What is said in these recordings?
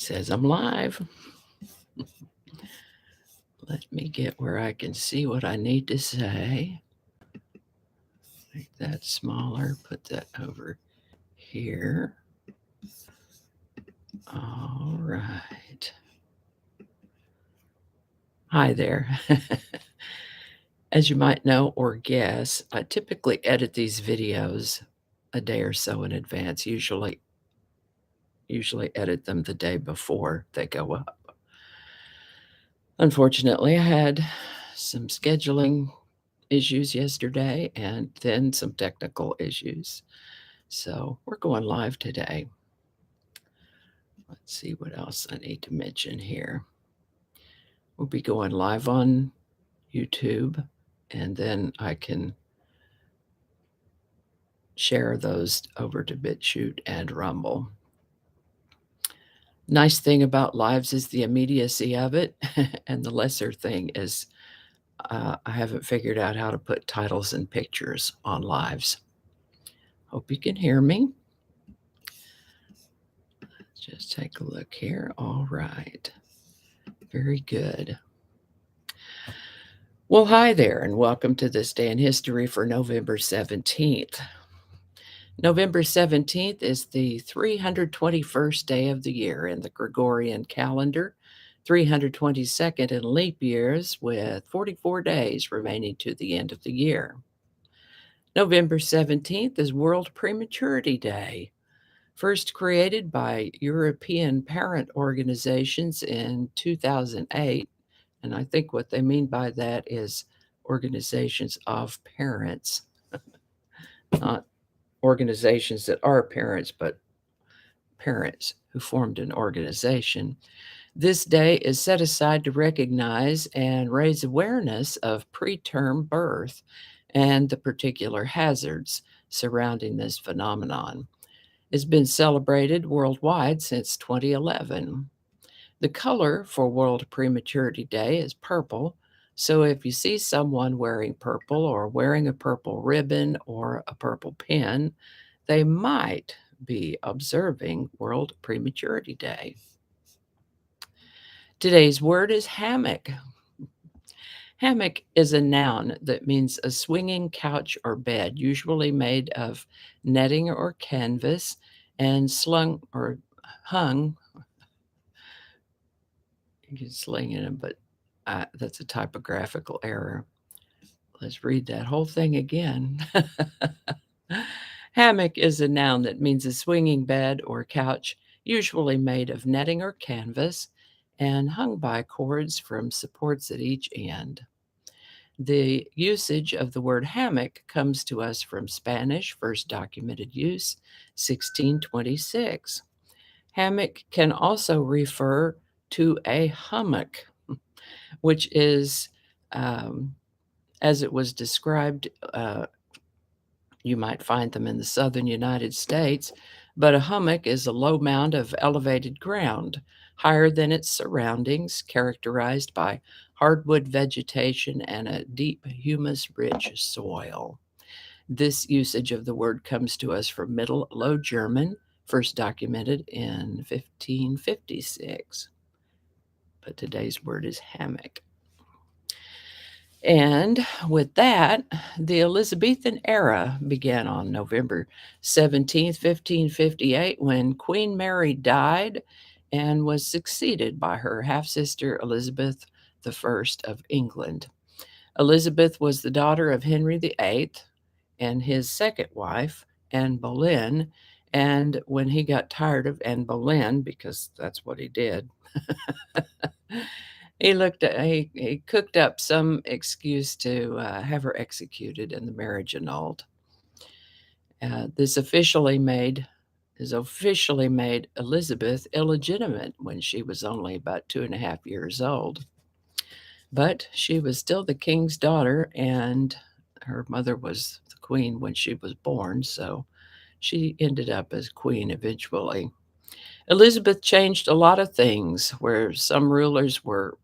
Says I'm live. Let me get where I can see what I need to say. Make that smaller, put that over here. All right. Hi there. As you might know or guess, I typically edit these videos a day or so in advance, usually edit them the day before they go up. Unfortunately, I had some scheduling issues yesterday and then some technical issues. So we're going live today. Let's see what else I need to mention here. We'll be going live on YouTube, and then I can share those over to BitChute and Rumble. Nice thing about lives is the immediacy of it, and the lesser thing is I haven't figured out how to put titles and pictures on lives. Hope you can hear me. Let's just take a look here. All right. Very good. Well, hi there, and welcome to this day in history for November 17th. November 17th is the 321st day of the year in the Gregorian calendar, 322nd in leap years, with 44 days remaining to the end of the year. November 17th is World Prematurity Day, first created by European parent organizations in 2008. And I think what they mean by that is organizations of parents, not organizations that are parents, but parents who formed an organization. This day is set aside to recognize and raise awareness of preterm birth and the particular hazards surrounding this phenomenon. It's been celebrated worldwide since 2011. The color for World Prematurity Day is purple, so if you see someone wearing purple or wearing a purple ribbon or a purple pin, they might be observing World Prematurity Day. Today's word is hammock. Hammock is a noun that means a swinging couch or bed, usually made of netting or canvas and slung or hung. You can sling in them, but that's a typographical error. Let's read that whole thing again. Hammock is a noun that means a swinging bed or couch, usually made of netting or canvas, and hung by cords from supports at each end. The usage of the word hammock comes to us from Spanish, first documented use, 1626. Hammock can also refer to a hummock, which is, as it was described, you might find them in the southern United States, but a hummock is a low mound of elevated ground, higher than its surroundings, characterized by hardwood vegetation and a deep humus-rich soil. This usage of the word comes to us from Middle Low German, first documented in 1556. But today's word is hammock. And with that, the Elizabethan era began on November 17th, 1558, when Queen Mary died and was succeeded by her half-sister Elizabeth I of England. Elizabeth was the daughter of Henry VIII and his second wife, Anne Boleyn, and when he got tired of Anne Boleyn, because that's what he did, he cooked up some excuse to have her executed and the marriage annulled. This officially made Elizabeth illegitimate when she was only about 2.5 years old. But she was still the king's daughter, and her mother was the queen when she was born, so she ended up as queen eventually. Elizabeth changed a lot of things, where some rulers were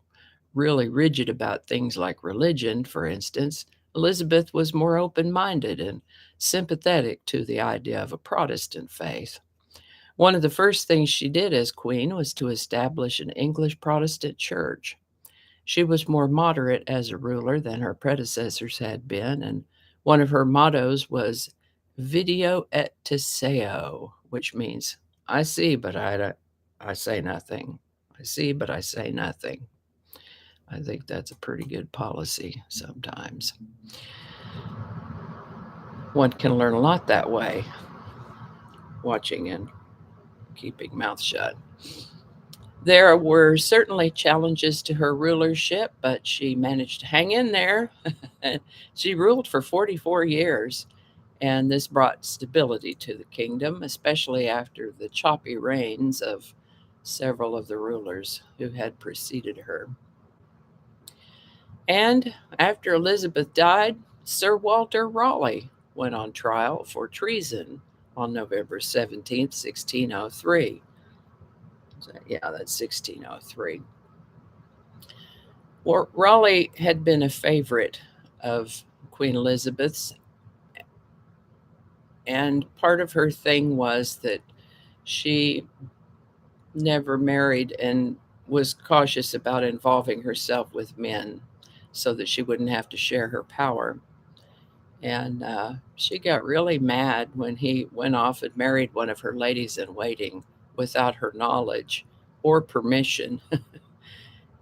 really rigid about things like religion, for instance. Elizabeth was more open-minded and sympathetic to the idea of a Protestant faith. One of the first things she did as queen was to establish an English Protestant church. She was more moderate as a ruler than her predecessors had been, and one of her mottos was "Video et Teseo," which means "I see, but I say nothing. I see, but I say nothing." I think that's a pretty good policy sometimes. One can learn a lot that way, watching and keeping mouth shut. There were certainly challenges to her rulership, but she managed to hang in there. She ruled for 44 years, and this brought stability to the kingdom, especially after the choppy reigns of several of the rulers who had preceded her. And after Elizabeth died, Sir Walter Raleigh went on trial for treason on November 17th, 1603. So, yeah, that's 1603. Well, Raleigh had been a favorite of Queen Elizabeth's, and part of her thing was that she never married and was cautious about involving herself with men so that she wouldn't have to share her power. And she got really mad when he went off and married one of her ladies in waiting without her knowledge or permission.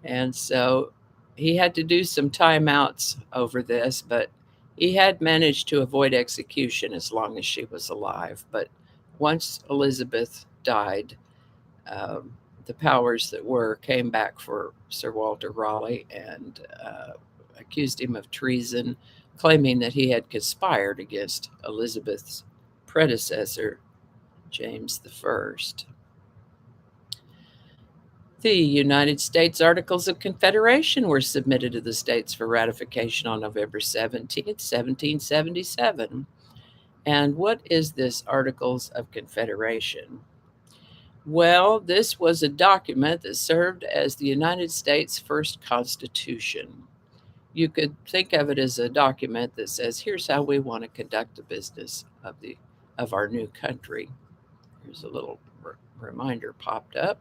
And so he had to do some timeouts over this, but he had managed to avoid execution as long as she was alive. But once Elizabeth died, um, the powers that were came back for Sir Walter Raleigh and accused him of treason, claiming that he had conspired against Elizabeth's predecessor, James I. The United States Articles of Confederation were submitted to the states for ratification on November 17th, 1777. And what is this Articles of Confederation? Well, this was a document that served as the United States' first constitution. You could think of it as a document that says, here's how we want to conduct the business of our new country. Here's a little reminder popped up.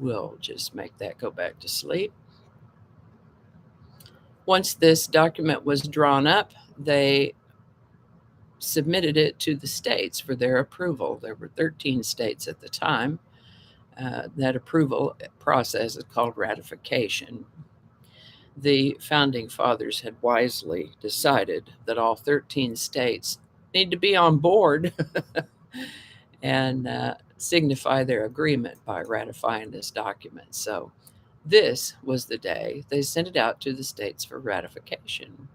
We'll just make that go back to sleep. Once this document was drawn up, they submitted it to the states for their approval. There were 13 states at the time. That approval process is called ratification. The founding fathers had wisely decided that all 13 states need to be on board and signify their agreement by ratifying this document. So this was the day they sent it out to the states for ratification.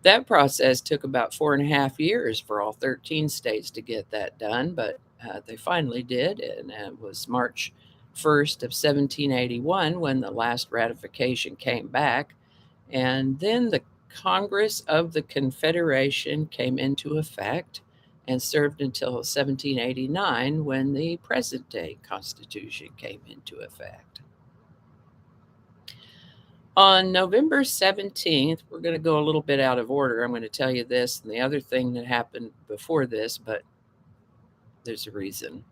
That process took about 4.5 years for all 13 states to get that done, but they finally did, and it was March 1st of 1781 when the last ratification came back, and then the Congress of the Confederation came into effect and served until 1789 when the present day Constitution came into effect. On November 17th, we're going to go a little bit out of order. I'm going to tell you this and the other thing that happened before this, but there's a reason.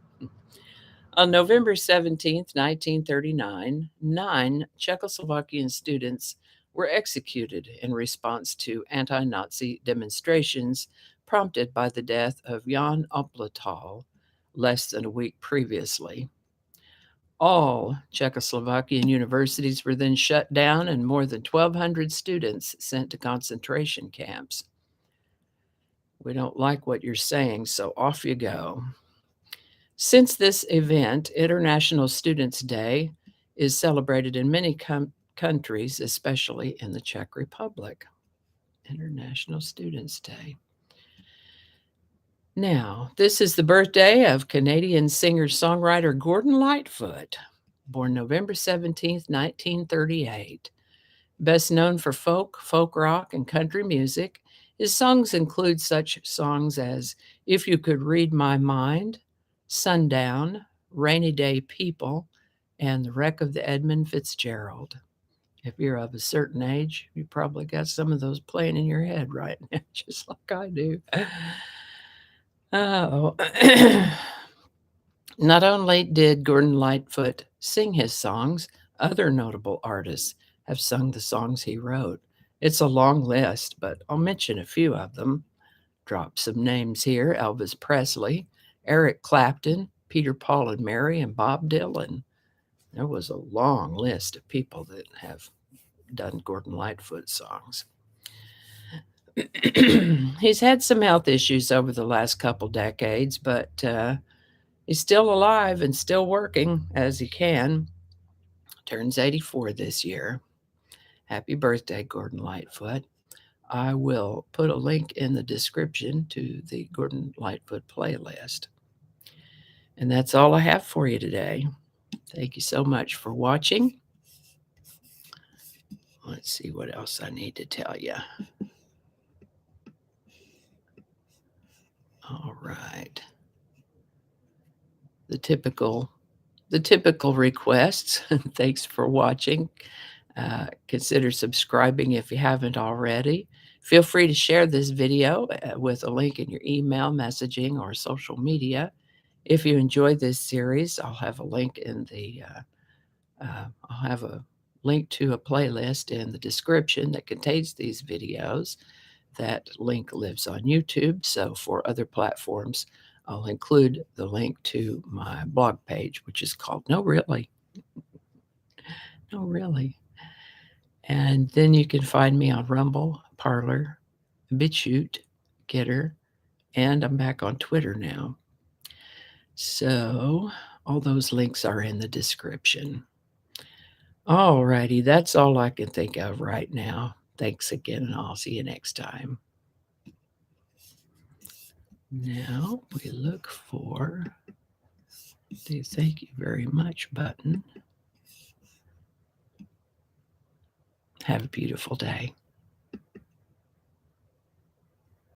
On November 17th, 1939, 9 Czechoslovakian students were executed in response to anti Nazi demonstrations prompted by the death of Jan Opletal less than a week previously. All Czechoslovakian universities were then shut down and more than 1,200 students sent to concentration camps. We don't like what you're saying, so off you go. Since this event, International Students' Day is celebrated in many countries, especially in the Czech Republic. International Students' Day. Now, this is the birthday of Canadian singer-songwriter Gordon Lightfoot, born November 17th, 1938. Best known for folk rock, and country music, his songs include such songs as If You Could Read My Mind, Sundown, Rainy Day People, and The Wreck of the Edmund Fitzgerald. If you're of a certain age, you probably got some of those playing in your head right now, just like I do. Oh. Not only did Gordon Lightfoot sing his songs, other notable artists have sung the songs he wrote. It's a long list, but I'll mention a few of them. Drop some names here: Elvis Presley, Eric Clapton, Peter, Paul and Mary, and Bob Dylan. There was a long list of people that have done Gordon Lightfoot songs. He's had some health issues over the last couple decades, but he's still alive and still working as he can. Turns 84 this year. Happy birthday, Gordon Lightfoot. I will put a link in the description to the Gordon Lightfoot playlist. And that's all I have for you today. Thank you so much for watching. Let's see what else I need to tell you. All right. The typical requests. Thanks for watching. Consider subscribing if you haven't already. Feel free to share this video with a link in your email, messaging, or social media. If you enjoyed this series, I'll have a link to a playlist in the description that contains these videos. That link lives on YouTube, so for other platforms, I'll include the link to my blog page, which is called No Really. No Really. And then you can find me on Rumble, Parler, BitChute, Getter, and I'm back on Twitter now. So all those links are in the description. Alrighty, that's all I can think of right now. Thanks again, and I'll see you next time. Now we look for the thank you very much button. Have a beautiful day.